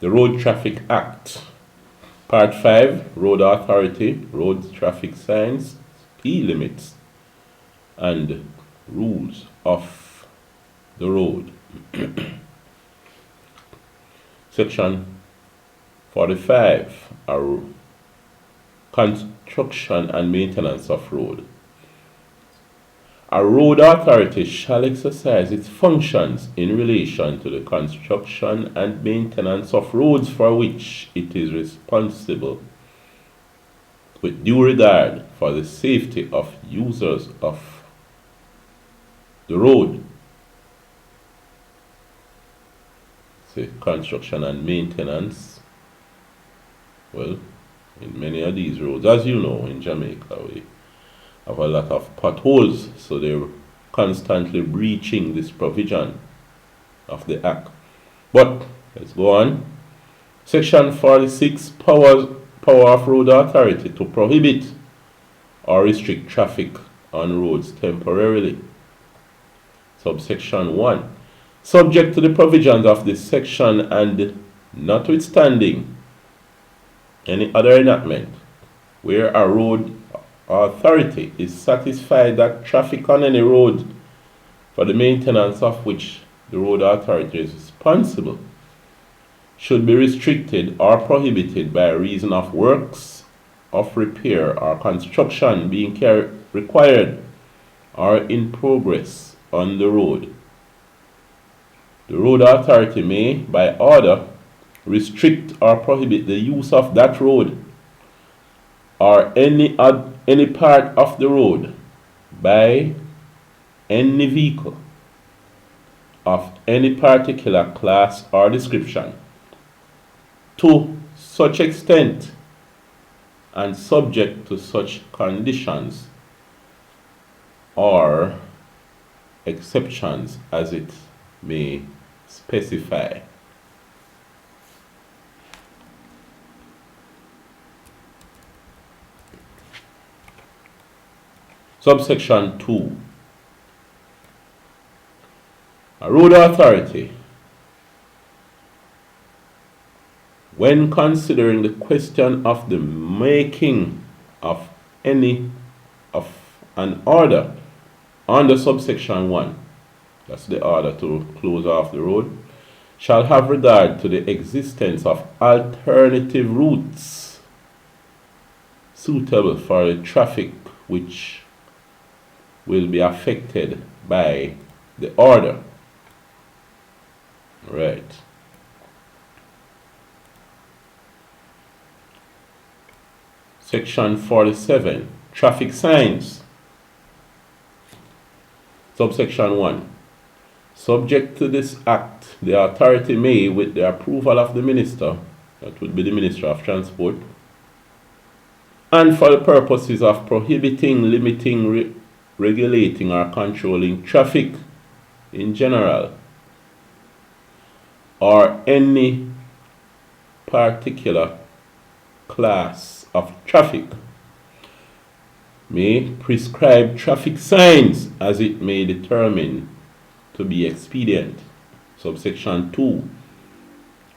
The Road Traffic Act. Part 5, Road Authority, Road Traffic Signs, Speed Limits, and Rules of the Road. Section 45, Construction and Maintenance of Road. A road authority shall exercise its functions in relation to the construction and maintenance of roads for which it is responsible, with due regard for the safety of users of the road. Say construction and maintenance. Well, in many of these roads, as you know, in Jamaica, we have a lot of potholes, so they're constantly breaching this provision of the Act. But let's go on. Section 46, power of road authority to prohibit or restrict traffic on roads temporarily. Subsection 1, subject to the provisions of this section and notwithstanding any other enactment where a road authority is satisfied that traffic on any road for the maintenance of which the road authority is responsible should be restricted or prohibited by reason of works of repair or construction being required or in progress on the road. The road authority may, by order, restrict or prohibit the use of that road or any part of the road by any vehicle of any particular class or description to such extent and subject to such conditions or exceptions as it may specify. Subsection 2. A road authority, when considering the question of the making of an order under subsection 1, that's the order to close off the road, shall have regard to the existence of alternative routes suitable for the traffic which will be affected by the order. Right. Section 47, traffic signs. Subsection 1. Subject to this act, the authority may, with the approval of the minister, that would be the Minister of Transport, and for the purposes of prohibiting, limiting, regulating or controlling traffic in general or any particular class of traffic, may prescribe traffic signs as it may determine to be expedient. Subsection 2.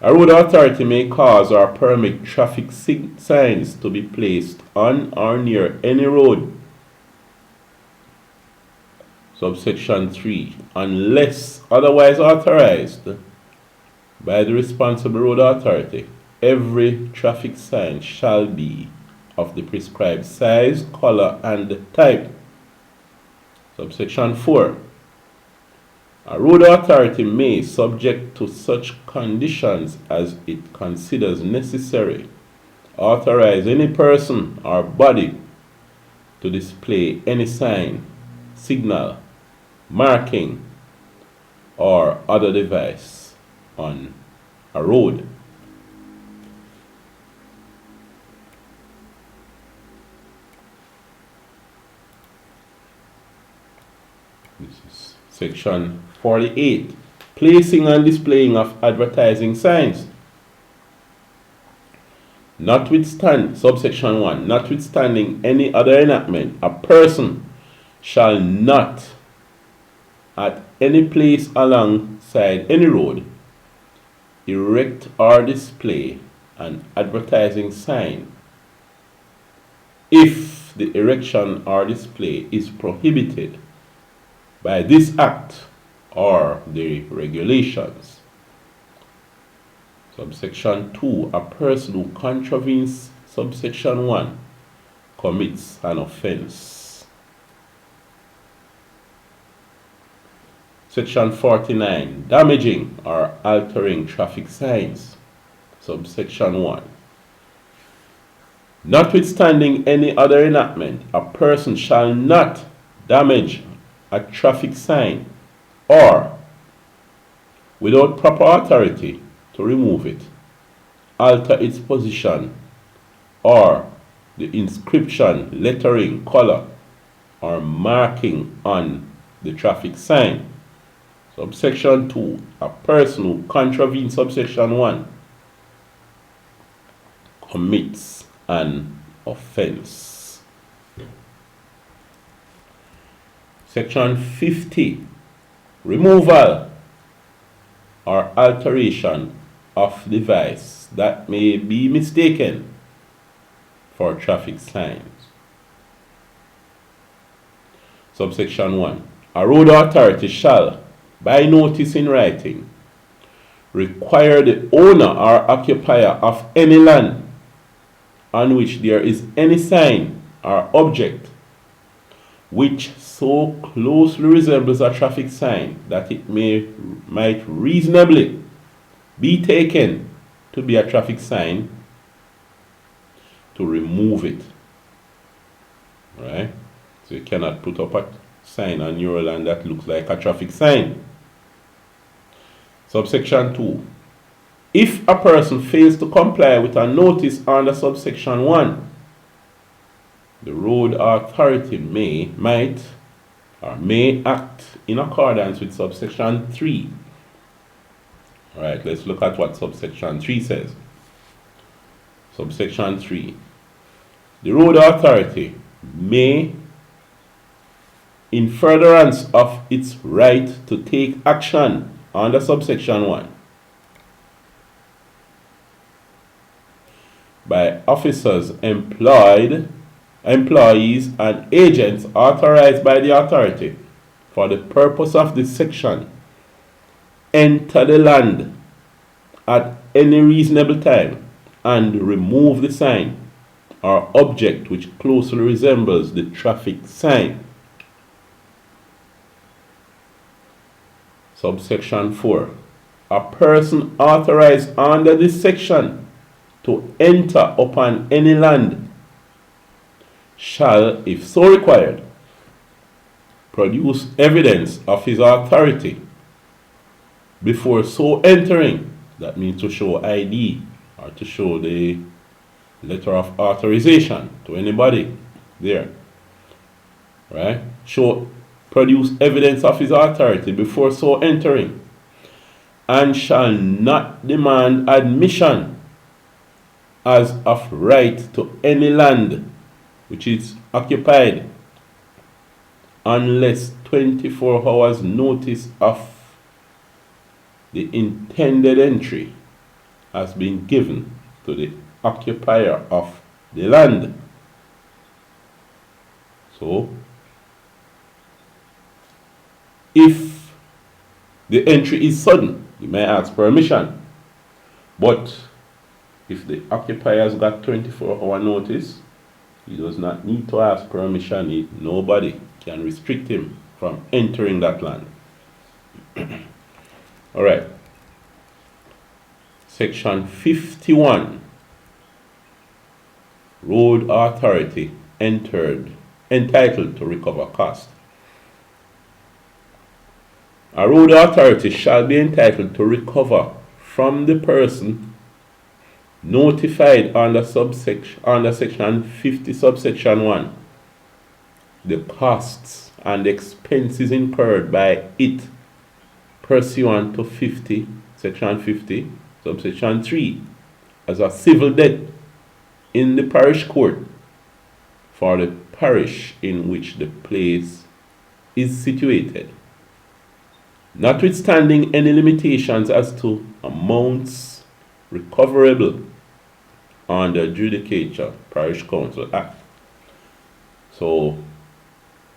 A road authority may cause or permit traffic signs to be placed on or near any road. Subsection 3. Unless otherwise authorized by the responsible road authority, every traffic sign shall be of the prescribed size, color, and type. Subsection 4. A road authority may, subject to such conditions as it considers necessary, authorize any person or body to display any sign, signal, marking, or other device on a road. This is section 48. Placing and displaying of advertising signs. Subsection 1. Notwithstanding any other enactment, a person shall not at any place alongside any road erect or display an advertising sign if the erection or display is prohibited by this act or the regulations. Subsection 2. A person who contravenes subsection 1 commits an offense. Section 49. Damaging or altering traffic signs. Subsection 1. Notwithstanding any other enactment, a person shall not damage a traffic sign or, without proper authority, to remove it, alter its position, or the inscription, lettering, color, or marking on the traffic sign. Subsection 2. A person who contravenes subsection 1 commits an offense. Section 50. Removal or alteration of device that may be mistaken for traffic signs. Subsection 1. A road authority shall, by notice in writing, require the owner or occupier of any land on which there is any sign or object which so closely resembles a traffic sign that it might reasonably be taken to be a traffic sign, to remove it. Right? So you cannot put up a sign on your land that looks like a traffic sign. Subsection 2. If a person fails to comply with a notice under subsection 1, the road authority may act in accordance with subsection 3. Alright, let's look at what subsection 3 says. Subsection 3. The road authority may, in furtherance of its right to take action under subsection 1, by officers, employees, and agents authorized by the authority for the purpose of this section, enter the land at any reasonable time and remove the sign or object which closely resembles the traffic sign. Subsection 4. A person authorized under this section to enter upon any land shall, if so required, produce evidence of his authority before so entering. That means to show ID or to show the letter of authorization to anybody there. Right? Produce evidence of his authority before so entering, and shall not demand admission as of right to any land which is occupied unless 24 hours notice of the intended entry has been given to the occupier of the land. So, if the entry is sudden, you may ask permission. But if the occupier has got 24-hour notice, he does not need to ask permission. Nobody can restrict him from entering that land. All right. Section 51. Road authority entitled to recover cost. A road authority shall be entitled to recover from the person notified under section 50 subsection 1 the costs and expenses incurred by it pursuant to section 50 subsection 3 as a civil debt in the parish court for the parish in which the place is situated, notwithstanding any limitations as to amounts recoverable under Judicature Parish Council Act. So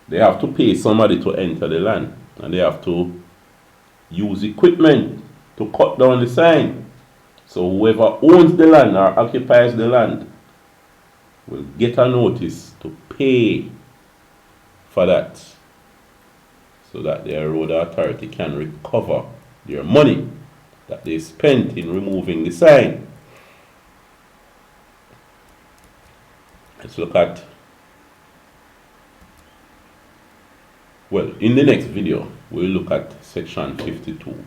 they have to pay somebody to enter the land, and they have to use equipment to cut down the sign. So whoever owns the land or occupies the land will get a notice to pay for that, so that their road authority can recover their money that they spent in removing the sign. Let's look at, well, in the next video, we'll look at section 52.